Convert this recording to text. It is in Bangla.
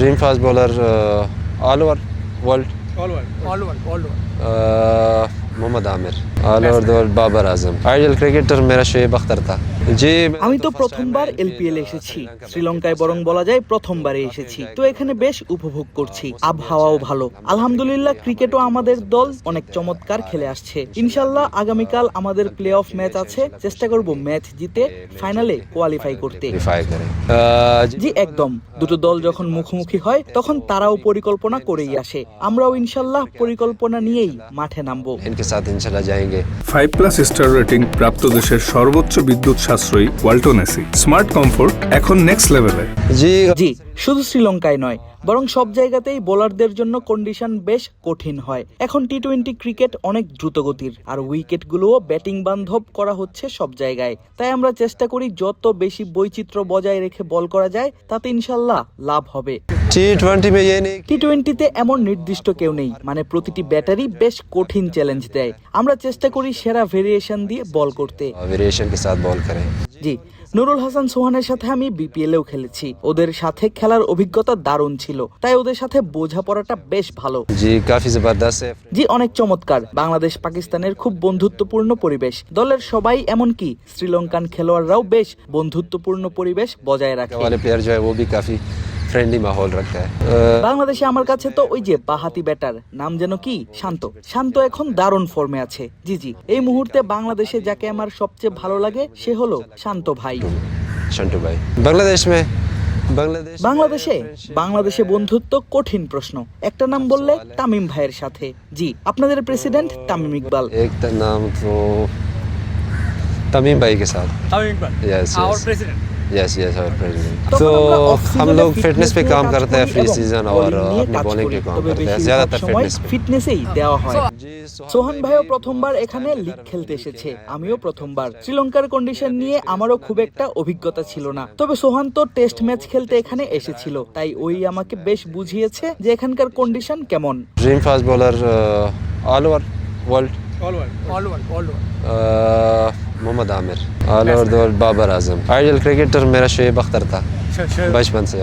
Dream fast bowler all over world Mohammad Amir all over the world Babar Azam ideal cricketer मेरा शोएब अख्तर था जी আমি তো প্রথমবার এলপিএল এসেছি, শ্রীলঙ্কায় বরং বলা যায় প্রথমবারে এসেছি। তো এখানে বেশ উপভোগ করছি, আবহাওয়াও ভালো আলহামদুলিল্লাহ। ক্রিকেটও আমাদের দল অনেক চমৎকার খেলে আসছে। ইনশাল্লাহ আগামীকাল আমাদের প্লে অফ ম্যাচ আছে, চেষ্টা করব ম্যাচ জিতে ফাইনালে কোয়ালিফাই করতে। জি একদম, দুটো দল যখন মুখোমুখি হয় তখন তারাও পরিকল্পনা করেই আসে, আমরাও ইনশাল্লাহ পরিকল্পনা নিয়েই মাঠে নামবো। इनके साथ इंशाल्लाह जाएंगे। 5+ স্টার রেটিং প্রাপ্ত দেশের সর্বোচ্চ বিদ্যুৎ সাশ্রয়ী ওয়ালটন এসি স্মার্ট কমফোর্ট এখন নেক্সট লেভেলে। জি শুধু শ্রীলঙ্কায় নয়, বরং সব জায়গাতেই বোলারদের জন্য কন্ডিশন বেশ কঠিন হয়। এখন টি-20 ক্রিকেট অনেক দ্রুতগতির, আর উইকেটগুলোও ব্যাটিং বান্ধব করা হচ্ছে সব জায়গায়। তাই আমরা চেষ্টা করি যত বেশি বৈচিত্র্য বজায় রেখে বল করা যায়, তাতে ইনশাল্লাহ লাভ হবে। টি-20তে এমন নির্দিষ্ট কেউ নেই, মানে প্রতিটি ব্যাটারি বেশ কঠিন চ্যালেঞ্জ দেয়। আমরা চেষ্টা করি সেরা ভেরিয়েশন দিয়ে বল করতে। জি নুরুল হাসান সোহানের সাথে আমি বিপিএলেও খেলেছি, ওদের সাথে খেলার অভিজ্ঞতা দারুণ ছিল, তাই ওদের সাথে বোঝাপড়াটা বেশ ভালো। জি অনেক চমৎকার। বাংলাদেশ পাকিস্তানের খুব বন্ধুত্বপূর্ণ পরিবেশ, দলের সবাই এমনকি শ্রীলঙ্কান খেলোয়াড়রাও বেশ বন্ধুত্বপূর্ণ পরিবেশ বজায় রাখে। फ्रेंडली माहौल रखता है। বাংলাদেশে আমার কাছে তো ওই যে বাহাতি ব্যাটার নাম যেন কি শান্ত এখন দারুণ ফর্মে আছে। জি এই মুহূর্তে বাংলাদেশে যাকে আমার সবচেয়ে ভালো লাগে সে হলো শান্ত ভাই। শান্ত ভাই বাংলাদেশে বন্ধুত্ব কঠিন প্রশ্ন। একটা নাম বললে তামিম ভাইয়ের সাথে। জি আপনাদের প্রেসিডেন্ট তামিম ইকবাল। एक नाम तो तमीम भाई के साथ। Yes our president। तो हम लोग फिटनेस पे काम करते हैं प्री सीजन और अपनी बॉलिंग पे काम करते हैं, ज्यादातर ফিটনেসেই দেওয়া হয়। সোহান ভাইও প্রথমবার এখানে লিগ খেলতে এসেছে, আমিও প্রথমবার। শ্রীলঙ্কার কন্ডিশন নিয়ে আমারও খুব একটা অভিজ্ঞতা ছিল না, তবে সোহান তো টেস্ট ম্যাচ খেলতে এখানে এসেছিল, তাই ওই আমাকে বেশ বুঝিয়েছে যে এখানকার কন্ডিশন কেমন। Dream fast bowler all over world Mohammad Amir all over the world Babar Azam ideal cricketer मेरा शोएब अख्तर था बचपन से।